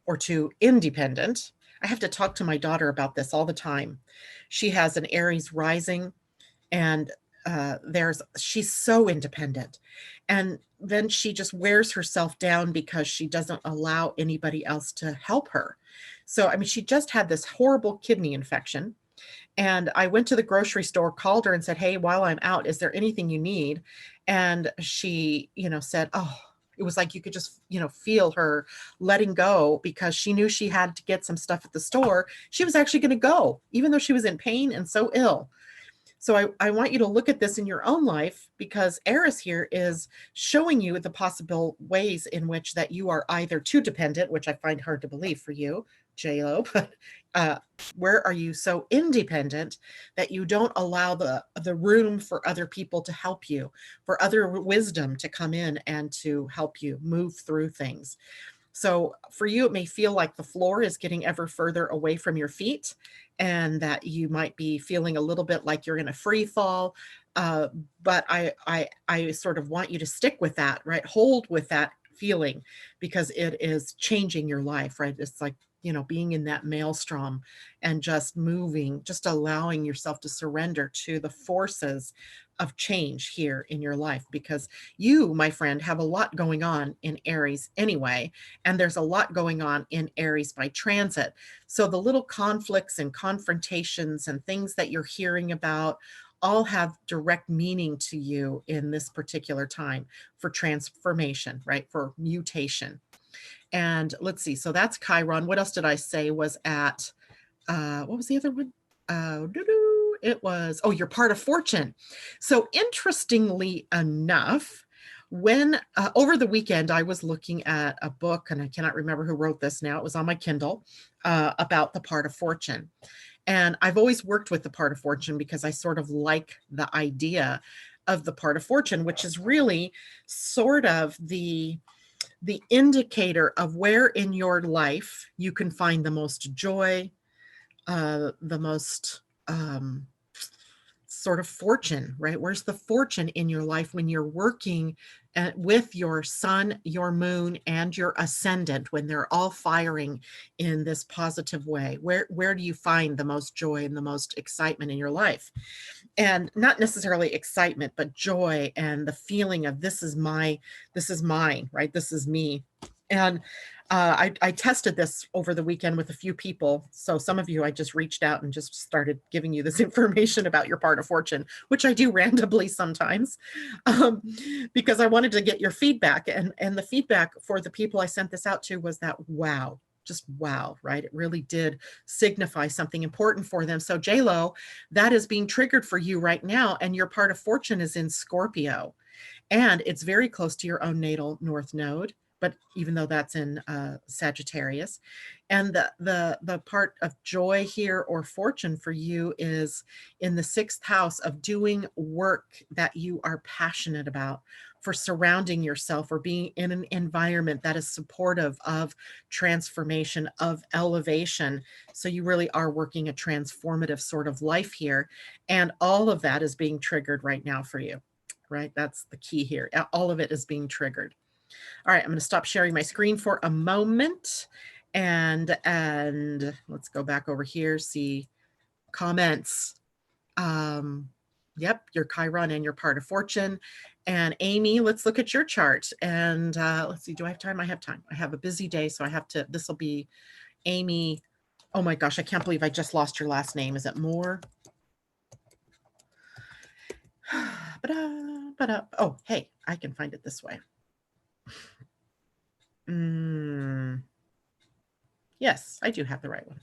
or too independent. I have to talk to my daughter about this all the time. She has an Aries rising, and she's so independent, and then she just wears herself down because she doesn't allow anybody else to help her. So I mean, she just had this horrible kidney infection, and I went to the grocery store, called her and said, hey, while I'm out, is there anything you need? And she, you know, said, oh, it was like you could just, you know, feel her letting go because she knew she had to get some stuff at the store. She was actually going to go, even though she was in pain and so ill. So I want you to look at this in your own life, because Eris here is showing you the possible ways in which that you are either too dependent, which I find hard to believe for you, J-Lo, but where are you so independent that you don't allow the room for other people to help you, for other wisdom to come in and to help you move through things. So for you, it may feel like the floor is getting ever further away from your feet, and that you might be feeling a little bit like you're in a free fall. But I sort of want you to stick with that, right? Hold with that feeling, because it is changing your life, right? It's like, you know, being in that maelstrom and just moving, just allowing yourself to surrender to the forces of change here in your life, because you, my friend, have a lot going on in Aries anyway, and there's a lot going on in Aries by transit. So the little conflicts and confrontations and things that you're hearing about all have direct meaning to you in this particular time for transformation, right? For mutation. And let's see, so that's Chiron. What else did I say was at, what was the other one? It was, oh, you're part of fortune. So interestingly enough, when over the weekend, I was looking at a book, and I cannot remember who wrote this now, it was on my Kindle, about the part of fortune. And I've always worked with the part of fortune because I sort of like the idea of the part of fortune, which is really sort of the indicator of where in your life you can find the most joy, the most sort of fortune, right? Where's the fortune in your life when you're working with your sun, your moon, and your ascendant, when they're all firing in this positive way? Where do you find the most joy and the most excitement in your life? And not necessarily excitement, but joy and the feeling of this is mine, right? This is me. And I tested this over the weekend with a few people. So some of you, I just reached out and just started giving you this information about your part of fortune, which I do randomly sometimes, because I wanted to get your feedback. And the feedback for the people I sent this out to was that, wow, just wow, right? It really did signify something important for them. So J-Lo, that is being triggered for you right now. And your part of fortune is in Scorpio. And it's very close to your own natal North Node, but even though that's in Sagittarius. And the part of joy here or fortune for you is in the 6th house of doing work that you are passionate about, for surrounding yourself or being in an environment that is supportive of transformation, of elevation. So you really are working a transformative sort of life here. And all of that is being triggered right now for you. right? That's the key here. All of it is being triggered. All right, I'm going to stop sharing my screen for a moment. And let's go back over here, see comments. Yep, your Chiron and your part of fortune. And Amy, let's look at your chart. And let's see, do I have time? I have time. I have a busy day, so I have to, this will be Amy. Oh my gosh, I can't believe I just lost your last name. Is it Moore? Oh, hey, I can find it this way. Yes, I do have the right one.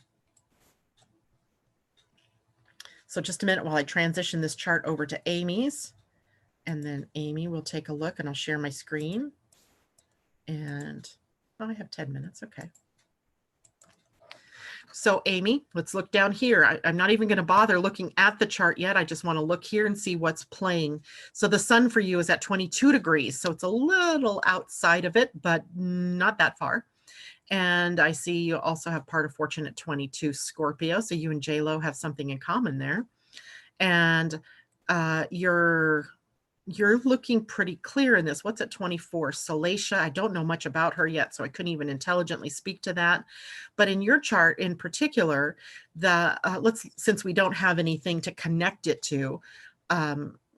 So just a minute while I transition this chart over to Amy's, and then Amy will take a look, and I'll share my screen. And I have 10 minutes. Okay. So Amy, let's look down here. I'm not even going to bother looking at the chart yet. I just want to look here and see what's playing. So the sun for you is at 22 degrees. So it's a little outside of it, but not that far. And I see you also have part of fortune at 22 Scorpio. So you and J-Lo have something in common there. And you're looking pretty clear in this. What's at 24? Salacia. I don't know much about her yet, so I couldn't even intelligently speak to that. But in your chart in particular, since we don't have anything to connect it to,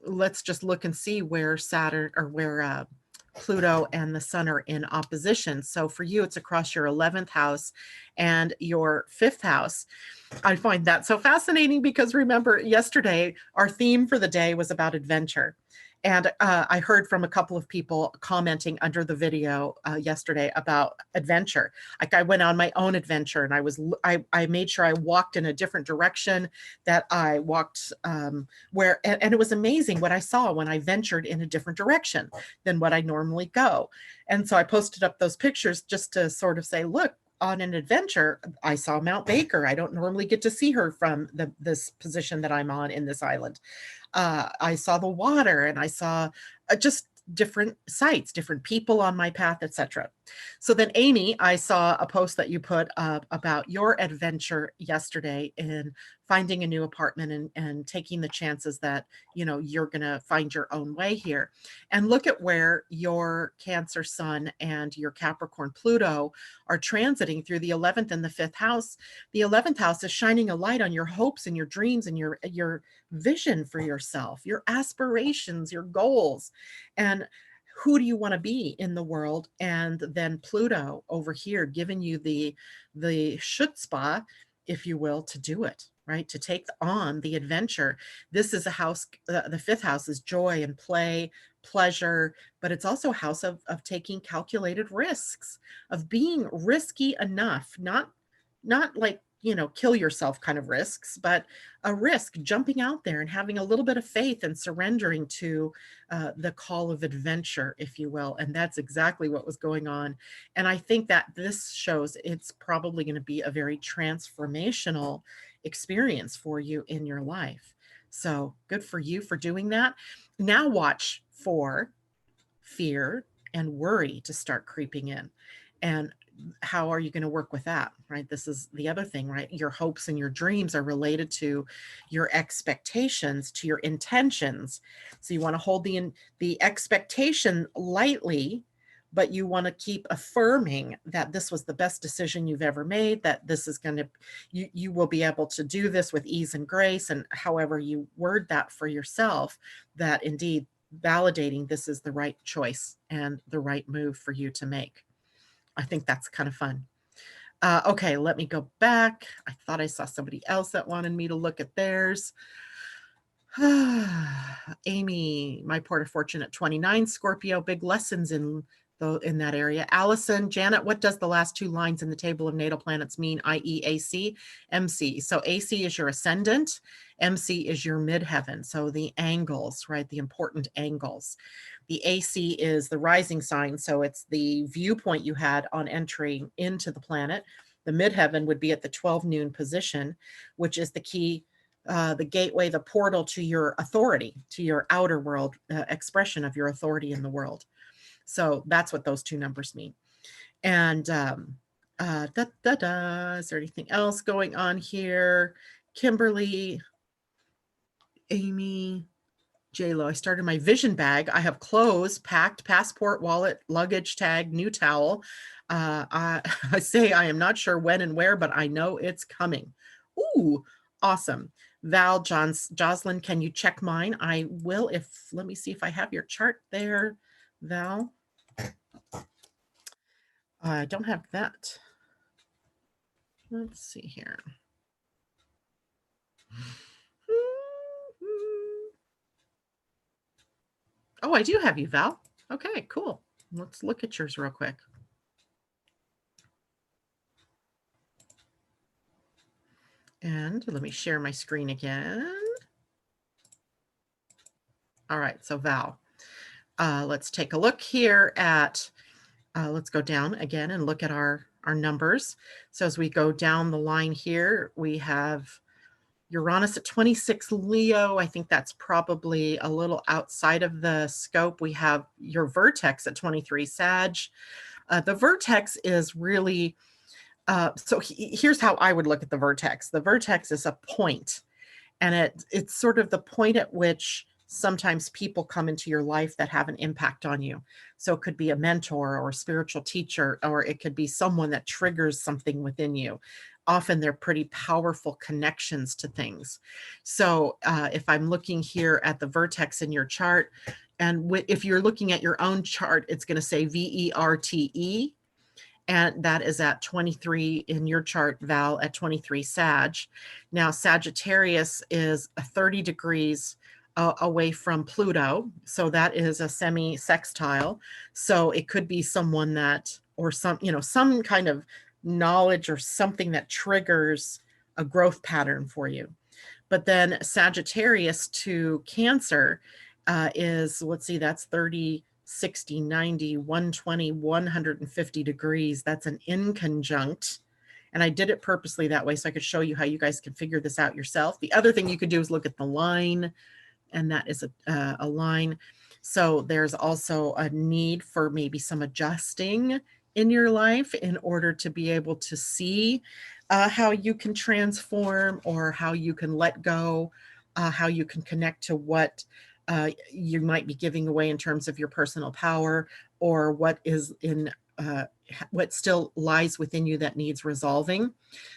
let's just look and see where Saturn or where Pluto and the sun are in opposition. So for you, it's across your 11th house and your 5th house. I find that so fascinating because remember yesterday, our theme for the day was about adventure. And I heard from a couple of people commenting under the video yesterday about adventure. Like I went on my own adventure and I made sure I walked in a different direction, that I walked and it was amazing what I saw when I ventured in a different direction than what I normally go. And so I posted up those pictures just to sort of say, look, on an adventure, I saw Mount Baker. I don't normally get to see her from this position that I'm on in this island. I saw the water and I saw just different sites, different people on my path, etc. So then Amy, I saw a post that you put up about your adventure yesterday in finding a new apartment and taking the chances that, you know, you're going to find your own way here. And look at where your Cancer sun and your Capricorn Pluto are transiting through the 11th and the 5th house. The 11th house is shining a light on your hopes and your dreams and your vision for yourself, your aspirations, your goals, and who do you want to be in the world? And then Pluto over here giving you the chutzpah, if you will, to do it, right? To take on the adventure. This is a house, the 5th house is joy and play, pleasure, but it's also a house of taking calculated risks, of being risky enough, not like, you know, kill yourself kind of risks, but a risk jumping out there and having a little bit of faith and surrendering to the call of adventure, if you will. And that's exactly what was going on. And I think that this shows it's probably going to be a very transformational experience for you in your life. So good for you for doing that. Now watch for fear and worry to start creeping in. And how are you going to work with that, right? This is the other thing, right? Your hopes and your dreams are related to your expectations, to your intentions. So you want to hold the expectation lightly, but you want to keep affirming that this was the best decision you've ever made, that this is going to, you will be able to do this with ease and grace. And however you word that for yourself, that indeed validating this is the right choice and the right move for you to make. I think that's kind of fun. Okay, let me go back. I thought I saw somebody else that wanted me to look at theirs. Amy, my port of fortune at 29, Scorpio, big lessons in that area. Allison, Janet, what does the last 2 lines in the table of natal planets mean, i.e. AC, MC? So AC is your ascendant, MC is your midheaven. So the angles, right? The important angles. The AC is the rising sign. So it's the viewpoint you had on entering into the planet. The midheaven would be at the 12 noon position, which is the key, the gateway, the portal to your authority, to your outer world expression of your authority in the world. So that's what those 2 numbers mean. And is there anything else going on here? Kimberly, Amy, J-Lo, I started my vision bag. I have clothes packed, passport, wallet, luggage tag, new towel. I say I am not sure when and where, but I know it's coming. Ooh, awesome. Val, Jocelyn, can you check mine? I will let me see if I have your chart there, Val. I don't have that. Let's see here. Oh, I do have you, Val. Okay, cool. Let's look at yours real quick. And let me share my screen again. All right, so Val, let's take a look here at, let's go down again and look at our numbers. So as we go down the line here, we have Uranus at 26 Leo. I think that's probably a little outside of the scope. We have your vertex at 23 Sag. The vertex is really, here's how I would look at the vertex. The vertex is a point, and it's sort of the point at which sometimes people come into your life that have an impact on you. So it could be a mentor or a spiritual teacher, or it could be someone that triggers something within you. Often they're pretty powerful connections to things. So if I'm looking here at the vertex in your chart, and if you're looking at your own chart, it's going to say VERTE. And that is at 23 in your chart, Val, at 23 Sag. Now, Sagittarius is 30 degrees away from Pluto. So that is a semi-sextile. So it could be someone that, or some kind of knowledge or something that triggers a growth pattern for you. But then Sagittarius to Cancer is, let's see, that's 30, 60, 90, 120, 150 degrees. That's an inconjunct. And I did it purposely that way so I could show you how you guys can figure this out yourself. The other thing you could do is look at the line, and that is a line. So there's also a need for maybe some adjusting in your life in order to be able to see how you can transform, or how you can let go, how you can connect to what you might be giving away in terms of your personal power, or what is in what still lies within you that needs resolving.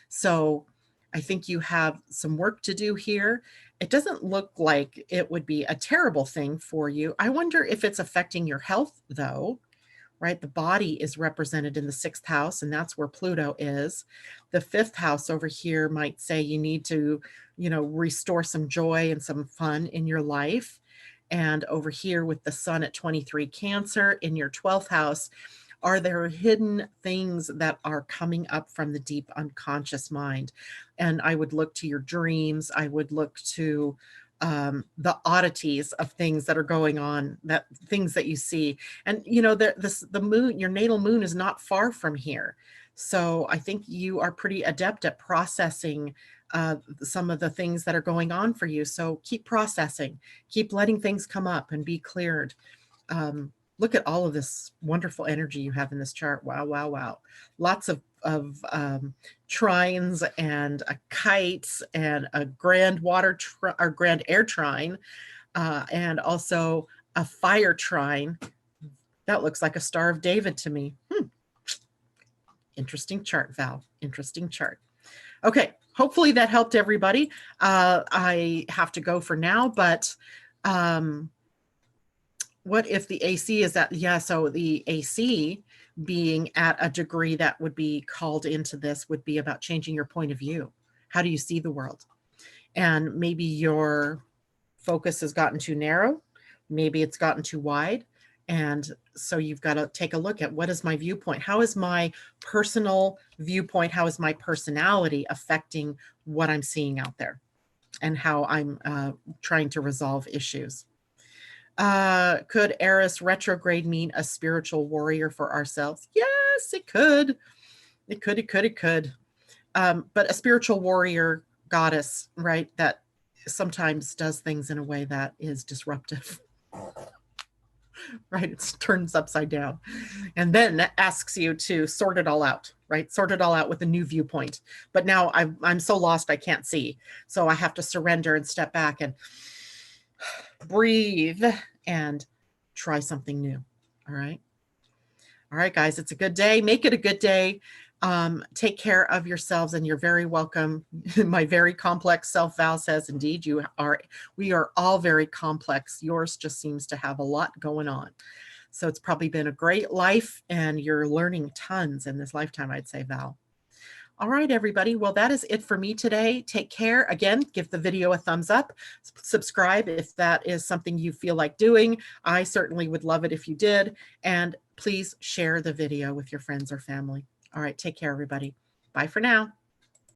So I think you have some work to do here. It doesn't look like it would be a terrible thing for you. I wonder if it's affecting your health, though, right? The body is represented in the 6th house, and that's where Pluto is. The 5th house over here might say you need to, restore some joy and some fun in your life. And over here with the Sun at 23 Cancer in your 12th house, are there hidden things that are coming up from the deep unconscious mind? And I would look to your dreams. I would look to the oddities of things that are going on, that things that you see. And the moon, your natal moon, is not far from here. So I think you are pretty adept at processing some of the things that are going on for you. So keep processing, keep letting things come up and be cleared. Look at all of this wonderful energy you have in this chart. Wow, wow, wow. Lots of trines and kites and a grand or grand air trine, and also a fire trine. That looks like a Star of David to me. Interesting chart, Val. Interesting chart. Okay, hopefully that helped everybody. I have to go for now, but what if the AC is at, so the AC being at a degree that would be called into this would be about changing your point of view. How do you see the world? And maybe your focus has gotten too narrow. Maybe it's gotten too wide. And so you've got to take a look at, what is my viewpoint? How is my personal viewpoint? How is my personality affecting what I'm seeing out there, and how I'm trying to resolve issues? Could Eris retrograde mean a spiritual warrior for ourselves? Yes, it could. It could. But a spiritual warrior goddess, right, that sometimes does things in a way that is disruptive. Right? It turns upside down, and then asks you to sort it all out, right? Sort it all out with a new viewpoint. But now I'm so lost I can't see. So I have to surrender and step back and breathe, and try something new. All right. All right, guys, it's a good day. Make it a good day. Take care of yourselves, and you're very welcome. My very complex self, Val, says, indeed, we are all very complex. Yours just seems to have a lot going on. So it's probably been a great life, and you're learning tons in this lifetime, I'd say, Val. All right, everybody. Well, that is it for me today. Take care. Again, give the video a thumbs up. Subscribe if that is something you feel like doing. I certainly would love it if you did. And please share the video with your friends or family. All right, take care, everybody. Bye for now.